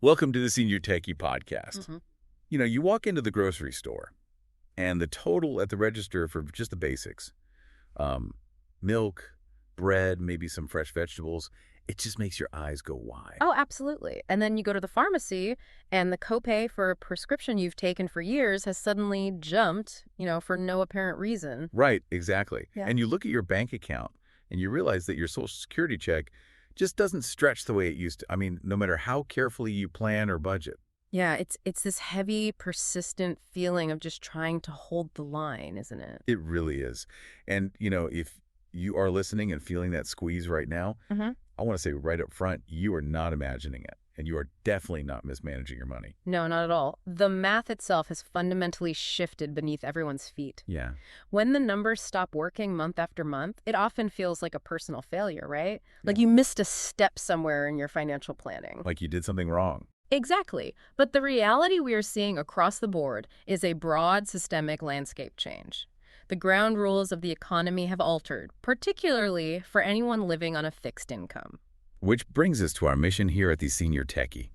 Welcome to the Senior Techie Podcast. hmm You walk into the grocery store, and the total at the register for just the basics, um, milk, bread, maybe some fresh vegetables, it just makes your eyes go wide. Oh, absolutely. And then you go to the pharmacy, and the copay for a prescription you've taken for years has suddenly jumped, for no apparent reason. Right, exactly. Yeah. And you look at your bank account, and you realize that your Social Security check just doesn't stretch the way it used to. I mean, no matter how carefully you plan or budget. Yeah, it's this heavy, persistent feeling of just trying to hold the line, isn't it? It really is. And, if you are listening and feeling that squeeze right now, hmm I want to say right up front, you are not imagining it, and you are definitely not mismanaging your money. No, not at all. The math itself has fundamentally shifted beneath everyone's feet. Yeah. When the numbers stop working month after month, it often feels like a personal failure, right? Like Yeah. you missed a step somewhere in your financial planning. Like you did something wrong. Exactly. But the reality we are seeing across the board is a broad systemic landscape change. The ground rules of the economy have altered, particularly for anyone living on a fixed income. Which brings us to our mission here at the Senior Techie.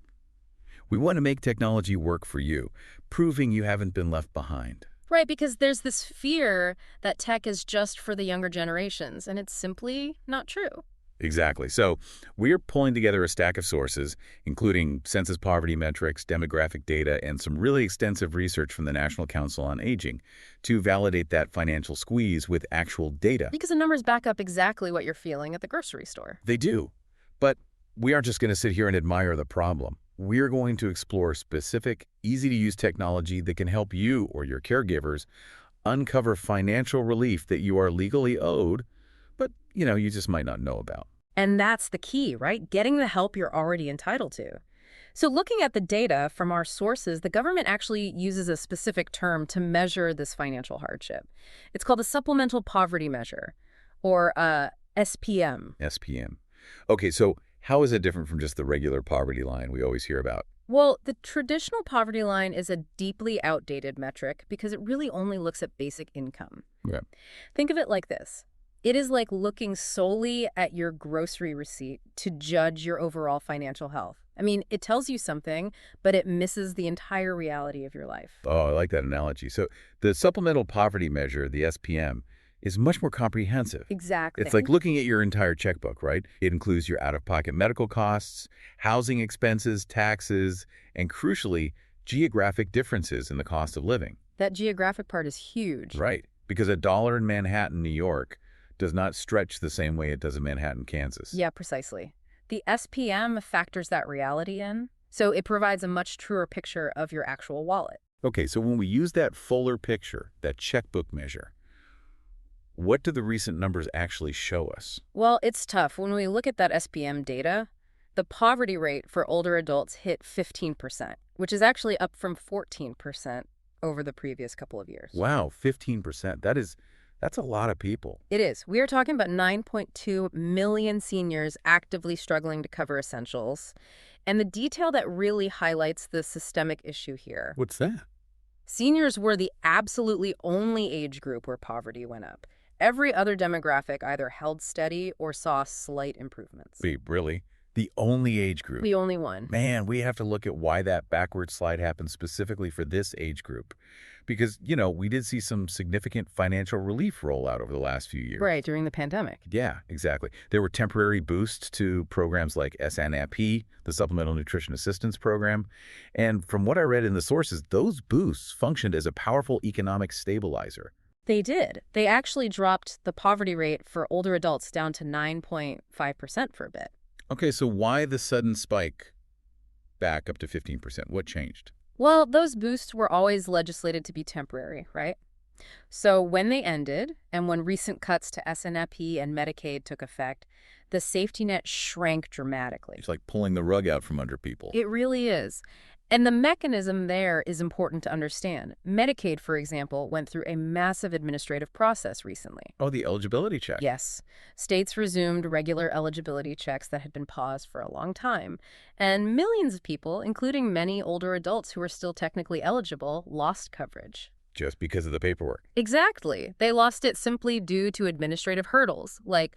We want to make technology work for you, proving you haven't been left behind. Right, because there's this fear that tech is just for the younger generations, and it's simply not true. Exactly. So we're pulling together a stack of sources, including census poverty metrics, demographic data, and some really extensive research from the National Council on Aging to validate that financial squeeze with actual data. Because the numbers back up exactly what you're feeling at the grocery store. They do. But we aren't just going to sit here and admire the problem. We're going to explore specific, easy-to-use technology that can help you or your caregivers uncover financial relief that you are legally owed, but, you just might not know about. And that's the key, right? Getting the help you're already entitled to. So looking at the data from our sources, the government actually uses a specific term to measure this financial hardship. It's called a supplemental poverty measure, or SPM. SPM. Okay, so how is it different from just the regular poverty line we always hear about? Well, the traditional poverty line is a deeply outdated metric because it really only looks at basic income. Yeah. Think of it like this. It is like looking solely at your grocery receipt to judge your overall financial health. I mean, it tells you something, but it misses the entire reality of your life. Oh, I like that analogy. So the supplemental poverty measure, the SPM, is much more comprehensive. Exactly. It's like looking at your entire checkbook, right? It includes your out-of-pocket medical costs, housing expenses, taxes, and crucially, geographic differences in the cost of living. That geographic part is huge. Right, because $1 in Manhattan, New York, does not stretch the same way it does in Manhattan, Kansas. Yeah, precisely. The SPM factors that reality in, so it provides a much truer picture of your actual wallet. Okay, so when we use that fuller picture, that checkbook measure, what do the recent numbers actually show us? Well, it's tough. When we look at that SPM data, the poverty rate for older adults hit 15%, which is actually up from 14% over the previous couple of years. Wow, 15%. That's a lot of people. It is. We are talking about 9.2 million seniors actively struggling to cover essentials. And the detail that really highlights the systemic issue here. What's that? Seniors were the absolutely only age group where poverty went up. Every other demographic either held steady or saw slight improvements. Wait, really? The only age group? The only one. Man, we have to look at why that backward slide happened specifically for this age group. Because, we did see some significant financial relief roll out over the last few years. Right, during the pandemic. Yeah, exactly. There were temporary boosts to programs like SNAP, the Supplemental Nutrition Assistance Program. And from what I read in the sources, those boosts functioned as a powerful economic stabilizer. They did. They actually dropped the poverty rate for older adults down to 9.5% for a bit. Okay, so why the sudden spike back up to 15%? What changed? Well, those boosts were always legislated to be temporary, right? So when they ended, and when recent cuts to SNAP and Medicaid took effect, the safety net shrank dramatically. It's like pulling the rug out from under people. It really is. And the mechanism there is important to understand. Medicaid, for example, went through a massive administrative process recently. Oh, the eligibility check. Yes. States resumed regular eligibility checks that had been paused for a long time. And millions of people, including many older adults who are still technically eligible, lost coverage. Just because of the paperwork. Exactly. They lost it simply due to administrative hurdles, like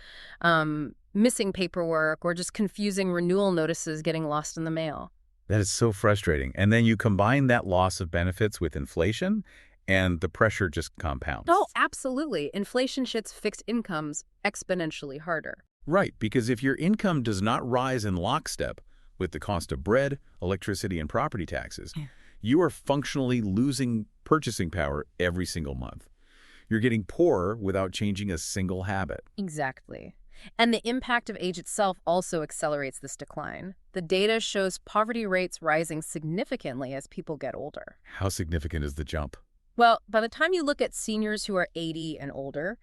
missing paperwork or just confusing renewal notices getting lost in the mail. That is so frustrating. And then you combine that loss of benefits with inflation, and the pressure just compounds. Oh, absolutely. Inflation hits fixed incomes exponentially harder. Right, because if your income does not rise in lockstep with the cost of bread, electricity, and property taxes, you are functionally losing purchasing power every single month. You're getting poorer without changing a single habit. Exactly. And the impact of age itself also accelerates this decline. The data shows poverty rates rising significantly as people get older. How significant is the jump? Well, by the time you look at seniors who are 80 and older,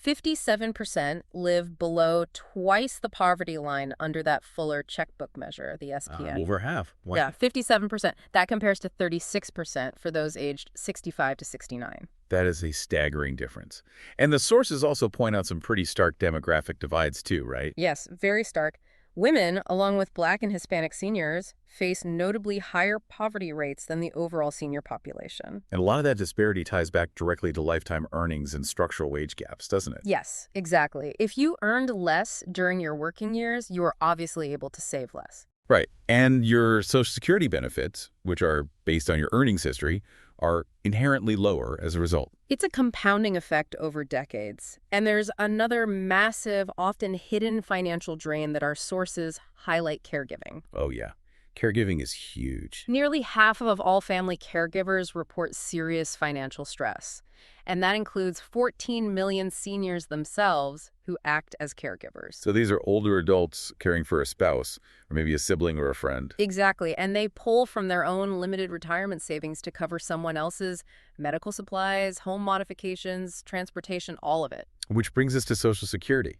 57% live below twice the poverty line under that Fuller checkbook measure, the SPN. Over half. Why? Yeah, 57%. That compares to 36% for those aged 65 to 69. That is a staggering difference. And the sources also point out some pretty stark demographic divides too, right? Yes, very stark. Women, along with Black and Hispanic seniors, face notably higher poverty rates than the overall senior population. And a lot of that disparity ties back directly to lifetime earnings and structural wage gaps, doesn't it? Yes, exactly. If you earned less during your working years, you are obviously able to save less. Right. And your Social Security benefits, which are based on your earnings history, are inherently lower as a result. It's a compounding effect over decades. And there's another massive, often hidden financial drain that our sources highlight: caregiving. Oh, yeah. Caregiving is huge. Nearly half of all family caregivers report serious financial stress. And that includes 14 million seniors themselves who act as caregivers. So these are older adults caring for a spouse, or maybe a sibling or a friend. Exactly. And they pull from their own limited retirement savings to cover someone else's medical supplies, home modifications, transportation, all of it. Which brings us to Social Security.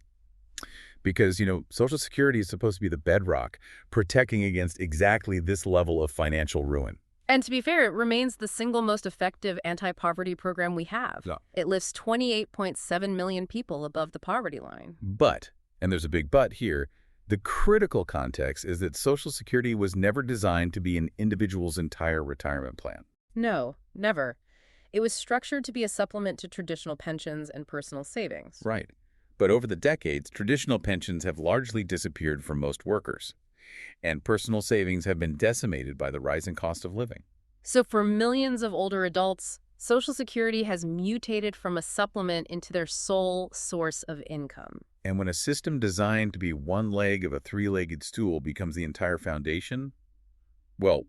Because, Social Security is supposed to be the bedrock protecting against exactly this level of financial ruin. And to be fair, it remains the single most effective anti-poverty program we have. Yeah. It lifts 28.7 million people above the poverty line. But, and there's a big but here, the critical context is that Social Security was never designed to be an individual's entire retirement plan. No, never. It was structured to be a supplement to traditional pensions and personal savings. Right. But over the decades, traditional pensions have largely disappeared from most workers, and personal savings have been decimated by the rising cost of living. So for millions of older adults, Social Security has mutated from a supplement into their sole source of income. And when a system designed to be one leg of a three-legged stool becomes the entire foundation, well,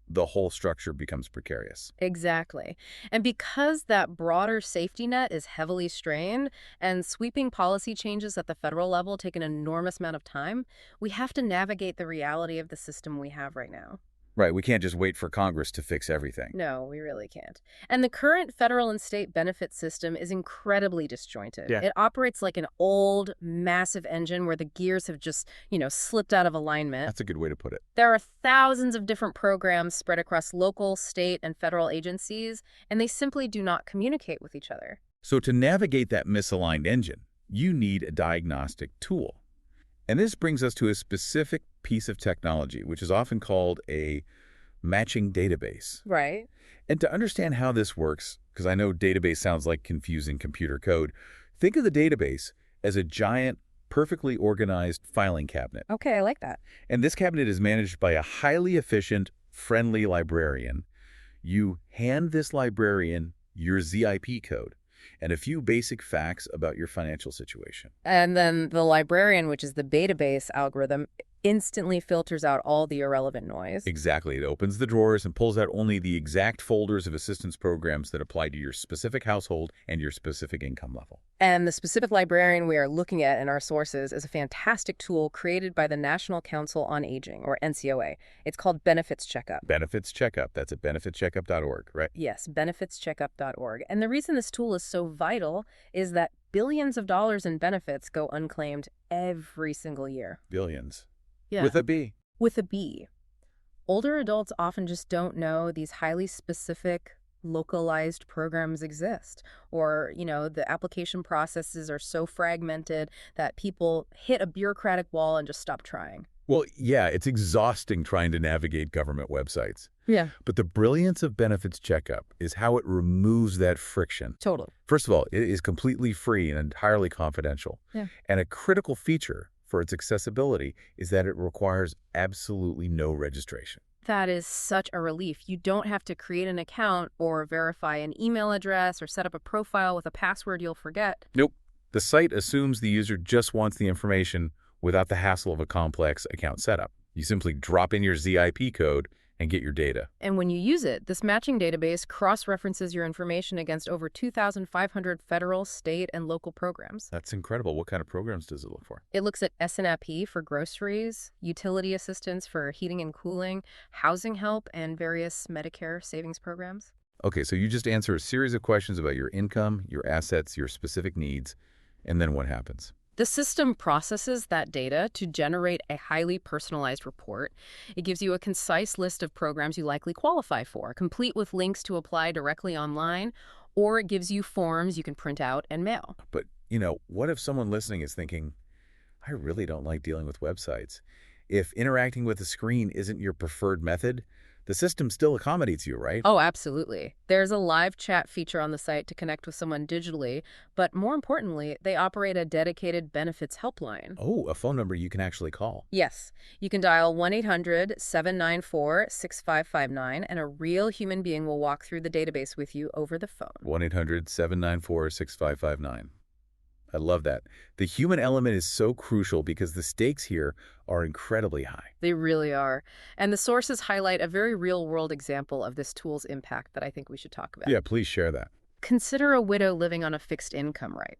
the whole structure becomes precarious. Exactly. And because that broader safety net is heavily strained and sweeping policy changes at the federal level take an enormous amount of time, we have to navigate the reality of the system we have right now. Right, we can't just wait for Congress to fix everything. No, we really can't. And the current federal and state benefit system is incredibly disjointed. Yeah. It operates like an old, massive engine where the gears have just, slipped out of alignment. That's a good way to put it. There are thousands of different programs spread across local, state, and federal agencies, and they simply do not communicate with each other. So to navigate that misaligned engine, you need a diagnostic tool. And this brings us to a specific piece of technology, which is often called a matching database. Right. And to understand how this works, because I know database sounds like confusing computer code, think of the database as a giant, perfectly organized filing cabinet. Okay, I like that. And this cabinet is managed by a highly efficient, friendly librarian. You hand this librarian your ZIP code and a few basic facts about your financial situation. And then the librarian, which is the database algorithm, instantly filters out all the irrelevant noise. Exactly. It opens the drawers and pulls out only the exact folders of assistance programs that apply to your specific household and your specific income level. And the specific librarian we are looking at in our sources is a fantastic tool created by the National Council on Aging, or NCOA. It's called Benefits Checkup. Benefits Checkup. That's at benefitscheckup.org, right? Yes, benefitscheckup.org. And the reason this tool is so vital is that billions of dollars in benefits go unclaimed every single year. Billions. Yeah. With a B. With a B. Older adults often just don't know these highly specific, localized programs exist. Or, the application processes are so fragmented that people hit a bureaucratic wall and just stop trying. Well, yeah, it's exhausting trying to navigate government websites. Yeah. But the brilliance of Benefits Checkup is how it removes that friction. Totally. First of all, it is completely free and entirely confidential. Yeah. And a critical feature for its accessibility is that it requires absolutely no registration. That is such a relief. You don't have to create an account or verify an email address or set up a profile with a password you'll forget. Nope. The site assumes the user just wants the information without the hassle of a complex account setup. You simply drop in your ZIP code and get your data. And when you use it, this matching database cross-references your information against over 2,500 federal, state, and local programs. That's incredible. What kind of programs does it look for? It looks at SNAP for groceries, utility assistance for heating and cooling, housing help, and various Medicare savings programs. Okay, so you just answer a series of questions about your income, your assets, your specific needs, and then what happens? The system processes that data to generate a highly personalized report. It gives you a concise list of programs you likely qualify for, complete with links to apply directly online, or it gives you forms you can print out and mail. But, what if someone listening is thinking, I really don't like dealing with websites. If interacting with a screen isn't your preferred method, the system still accommodates you, right? Oh, absolutely. There's a live chat feature on the site to connect with someone digitally, but more importantly, they operate a dedicated benefits helpline. Oh, a phone number you can actually call. Yes, you can dial 1-800-794-6559, and a real human being will walk through the database with you over the phone. 1-800-794-6559. I love that. The human element is so crucial because the stakes here are incredibly high. They really are. And the sources highlight a very real-world example of this tool's impact that I think we should talk about. Yeah, please share that. Consider a widow living on a fixed income, right?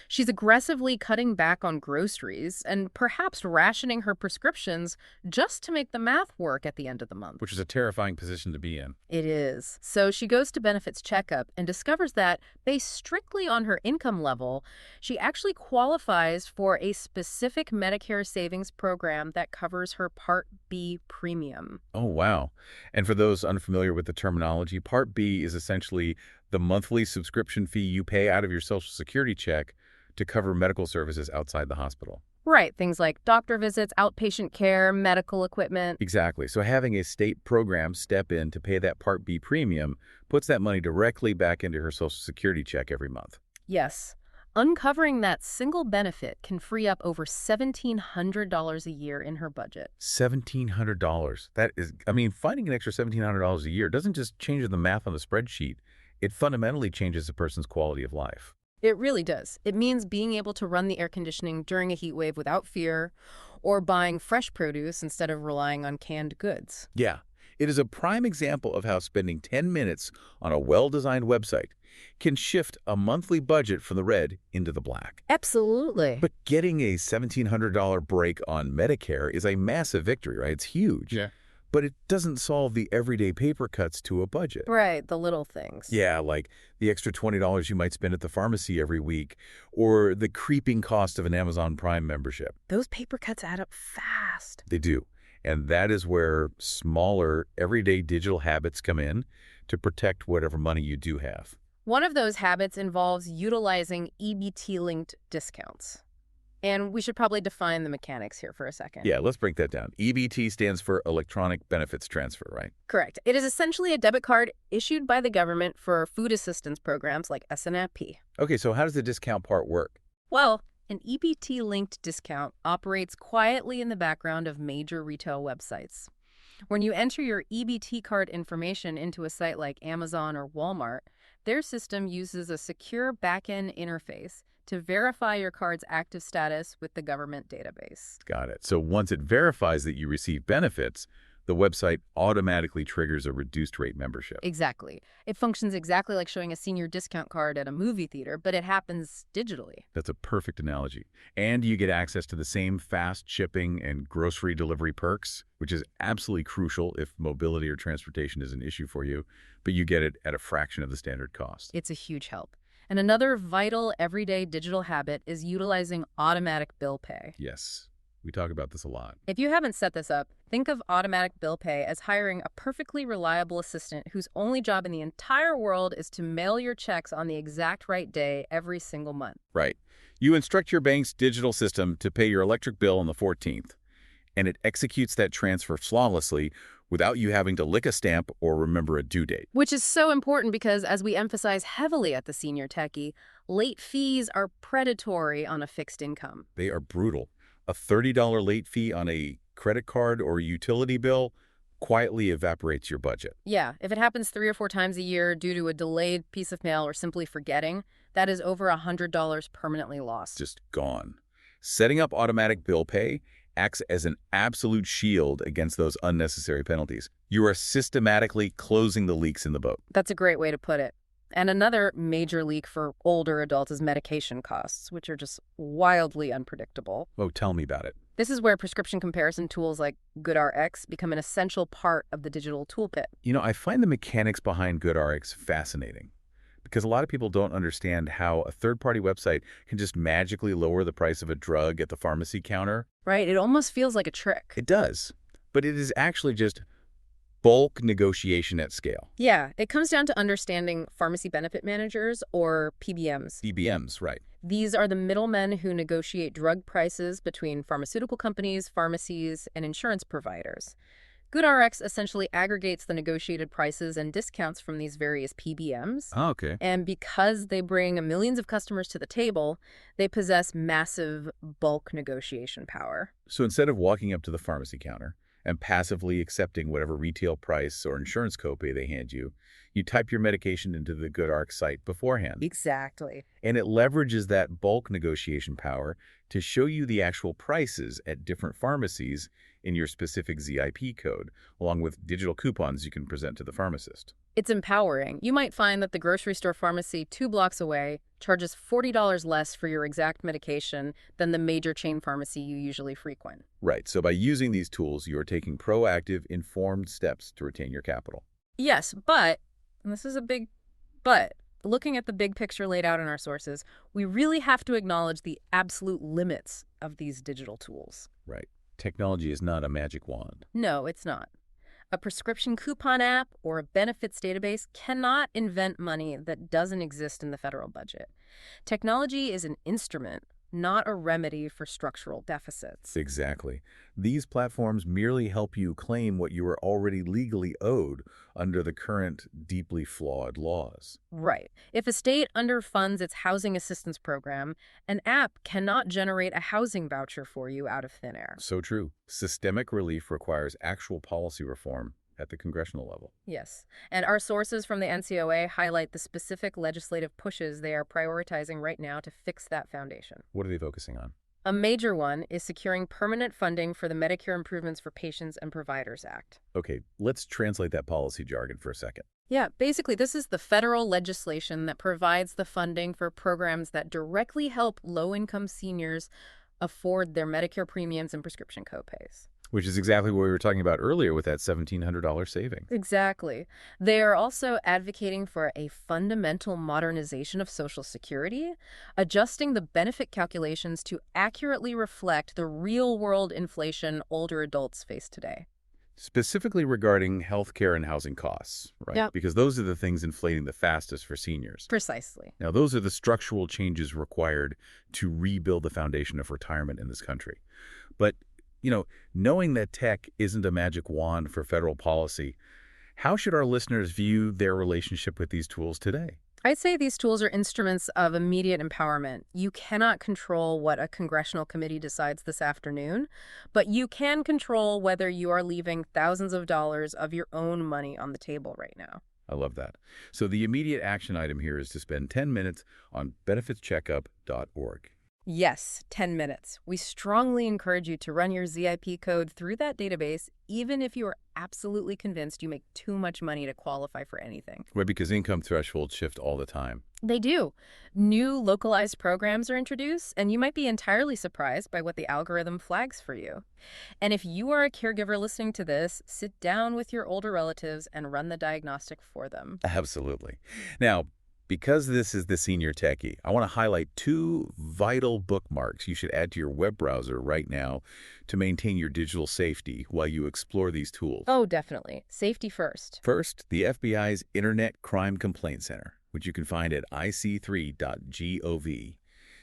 She's aggressively cutting back on groceries and perhaps rationing her prescriptions just to make the math work at the end of the month. Which is a terrifying position to be in. It is. So she goes to benefits checkup and discovers that, based strictly on her income level, she actually qualifies for a specific Medicare savings program that covers her Part B premium. Oh, wow. And for those unfamiliar with the terminology, Part B is essentially the monthly subscription fee you pay out of your Social Security check to cover medical services outside the hospital. Right, things like doctor visits, outpatient care, medical equipment. Exactly. So having a state program step in to pay that Part B premium puts that money directly back into her Social Security check every month. Yes. Uncovering that single benefit can free up over $1,700 a year in her budget. $1,700. That is, finding an extra $1,700 a year doesn't just change the math on the spreadsheet. It fundamentally changes a person's quality of life. It really does. It means being able to run the air conditioning during a heat wave without fear, or buying fresh produce instead of relying on canned goods. Yeah, it is a prime example of how spending 10 minutes on a well-designed website can shift a monthly budget from the red into the black. Absolutely. But getting a $1,700 break on Medicare is a massive victory, right? It's huge. Yeah. But it doesn't solve the everyday paper cuts to a budget. Right, the little things. Yeah, like the extra $20 you might spend at the pharmacy every week, or the creeping cost of an Amazon Prime membership. Those paper cuts add up fast. They do. And that is where smaller, everyday digital habits come in to protect whatever money you do have. One of those habits involves utilizing EBT-linked discounts. And we should probably define the mechanics here for a second. Yeah, let's break that down. EBT stands for Electronic Benefits Transfer, right? Correct. It is essentially a debit card issued by the government for food assistance programs like SNAP. Okay, so how does the discount part work? Well, an EBT-linked discount operates quietly in the background of major retail websites. When you enter your EBT card information into a site like Amazon or Walmart, their system uses a secure back-end interface to verify your card's active status with the government database. Got it. So once it verifies that you receive benefits, the website automatically triggers a reduced rate membership. Exactly. It functions exactly like showing a senior discount card at a movie theater, but it happens digitally. That's a perfect analogy. And you get access to the same fast shipping and grocery delivery perks, which is absolutely crucial if mobility or transportation is an issue for you, but you get it at a fraction of the standard cost. It's a huge help. And another vital everyday digital habit is utilizing automatic bill pay. Yes, we talk about this a lot. If you haven't set this up, think of automatic bill pay as hiring a perfectly reliable assistant whose only job in the entire world is to mail your checks on the exact right day every single month. Right. You instruct your bank's digital system to pay your electric bill on the 14th, and it executes that transfer flawlessly without you having to lick a stamp or remember a due date. Which is so important because, as we emphasize heavily at the Senior Techie, late fees are predatory on a fixed income. They are brutal. A $30 late fee on a credit card or utility bill, quietly evaporates your budget. Yeah, if it happens 3 or 4 times a year due to a delayed piece of mail or simply forgetting, that is over $100 permanently lost. Just gone. Setting up automatic bill pay acts as an absolute shield against those unnecessary penalties. You are systematically closing the leaks in the boat. That's a great way to put it. And another major leak for older adults is medication costs, which are just wildly unpredictable. Oh, tell me about it. This is where prescription comparison tools like GoodRx become an essential part of the digital toolkit. I find the mechanics behind GoodRx fascinating because a lot of people don't understand how a third-party website can just magically lower the price of a drug at the pharmacy counter. Right? It almost feels like a trick. It does, but it is actually just bulk negotiation at scale. Yeah, it comes down to understanding pharmacy benefit managers, or PBMs. PBMs, right. These are the middlemen who negotiate drug prices between pharmaceutical companies, pharmacies, and insurance providers. GoodRx essentially aggregates the negotiated prices and discounts from these various PBMs. Oh, okay. And because they bring millions of customers to the table, they possess massive bulk negotiation power. So instead of walking up to the pharmacy counter and passively accepting whatever retail price or insurance copay they hand you, you type your medication into the GoodRx site beforehand. Exactly. And it leverages that bulk negotiation power to show you the actual prices at different pharmacies in your specific ZIP code, along with digital coupons you can present to the pharmacist. It's empowering. You might find that the grocery store pharmacy 2 blocks away charges $40 less for your exact medication than the major chain pharmacy you usually frequent. Right. So by using these tools, you are taking proactive, informed steps to retain your capital. Yes, but, and this is a big but, looking at the big picture laid out in our sources, we really have to acknowledge the absolute limits of these digital tools. Right. Technology is not a magic wand. No, it's not. A prescription coupon app or a benefits database cannot invent money that doesn't exist in the federal budget. Technology is an instrument, not a remedy for structural deficits. Exactly. These platforms merely help you claim what you are already legally owed under the current deeply flawed laws. Right. If a state underfunds its housing assistance program, an app cannot generate a housing voucher for you out of thin air. So true. Systemic relief requires actual policy reform at the congressional level. Yes. And our sources from the NCOA highlight the specific legislative pushes they are prioritizing right now to fix that foundation. What are they focusing on? A major one is securing permanent funding for the Medicare Improvements for Patients and Providers Act. Okay, let's translate that policy jargon for a second. Yeah, basically, this is the federal legislation that provides the funding for programs that directly help low-income seniors afford their Medicare premiums and prescription copays. Which is exactly what we were talking about earlier with that $1,700 saving. Exactly. They are also advocating for a fundamental modernization of Social Security, adjusting the benefit calculations to accurately reflect the real-world inflation older adults face today. Specifically regarding healthcare and housing costs, right? Yep. Because those are the things inflating the fastest for seniors. Precisely. Now, those are the structural changes required to rebuild the foundation of retirement in this country. But knowing that tech isn't a magic wand for federal policy, how should our listeners view their relationship with these tools today? I'd say these tools are instruments of immediate empowerment. You cannot control what a congressional committee decides this afternoon, but you can control whether you are leaving thousands of dollars of your own money on the table right now. I love that. So the immediate action item here is to spend 10 minutes on benefitscheckup.org. Yes, 10 minutes. We strongly encourage you to run your ZIP code through that database, even if you are absolutely convinced you make too much money to qualify for anything. Right, because income thresholds shift all the time. They do. New localized programs are introduced, and you might be entirely surprised by what the algorithm flags for you. And if you are a caregiver listening to this, sit down with your older relatives and run the diagnostic for them. Absolutely. Now, because this is the Senior Techie, I want to highlight 2 vital bookmarks you should add to your web browser right now to maintain your digital safety while you explore these tools. Oh, definitely. Safety first. First, the FBI's Internet Crime Complaint Center, which you can find at ic3.gov.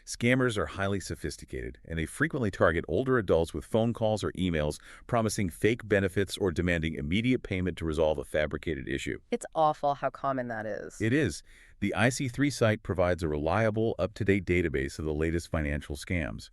Scammers are highly sophisticated, and they frequently target older adults with phone calls or emails promising fake benefits or demanding immediate payment to resolve a fabricated issue. It's awful how common that is. It is. The IC3 site provides a reliable, up-to-date database of the latest financial scams,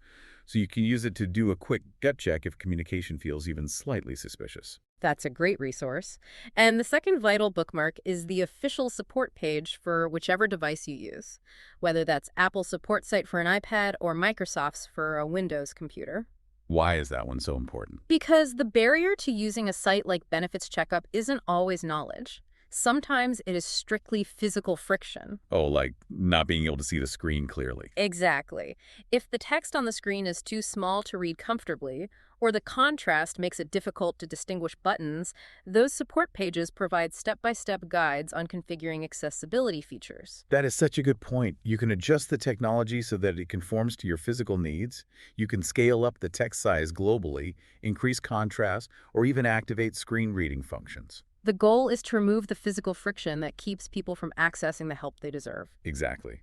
so you can use it to do a quick gut check if communication feels even slightly suspicious. That's a great resource. And the second vital bookmark is the official support page for whichever device you use, whether that's Apple's support site for an iPad or Microsoft's for a Windows computer. Why is that one so important? Because the barrier to using a site like Benefits Checkup isn't always knowledge. Sometimes it is strictly physical friction. Oh, like not being able to see the screen clearly. Exactly. If the text on the screen is too small to read comfortably, or the contrast makes it difficult to distinguish buttons, those support pages provide step-by-step guides on configuring accessibility features. That is such a good point. You can adjust the technology so that it conforms to your physical needs. You can scale up the text size globally, increase contrast, or even activate screen reading functions. The goal is to remove the physical friction that keeps people from accessing the help they deserve. Exactly.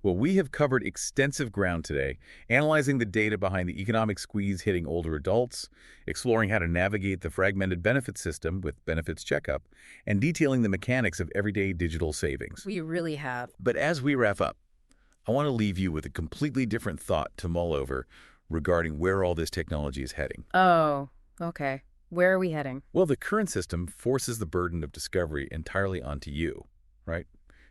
Well, we have covered extensive ground today, analyzing the data behind the economic squeeze hitting older adults, exploring how to navigate the fragmented benefit system with Benefits Checkup, and detailing the mechanics of everyday digital savings. We really have. But as we wrap up, I want to leave you with a completely different thought to mull over regarding where all this technology is heading. Oh, okay. Where are we heading? Well, the current system forces the burden of discovery entirely onto you, right?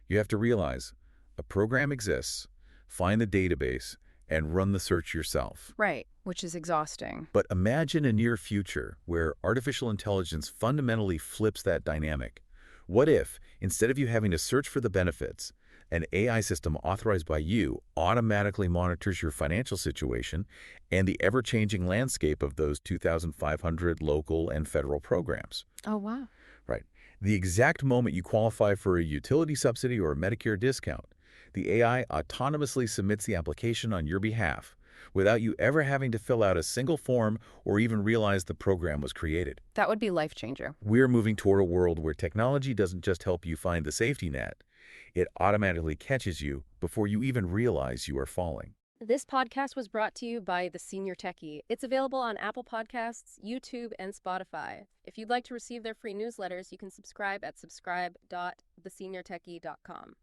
You have to realize a program exists, find the database, and run the search yourself. Right, which is exhausting. But imagine a near future where artificial intelligence fundamentally flips that dynamic. What if, instead of you having to search for the benefits, an AI system authorized by you automatically monitors your financial situation and the ever-changing landscape of those 2,500 local and federal programs? Oh, wow. Right. The exact moment you qualify for a utility subsidy or a Medicare discount, the AI autonomously submits the application on your behalf without you ever having to fill out a single form or even realize the program was created. That would be life-changer. We're moving toward a world where technology doesn't just help you find the safety net, it automatically catches you before you even realize you are falling. This podcast was brought to you by The Senior Techie. It's available on Apple Podcasts, YouTube, and Spotify. If you'd like to receive their free newsletters, you can subscribe at subscribe.theseniortechie.com.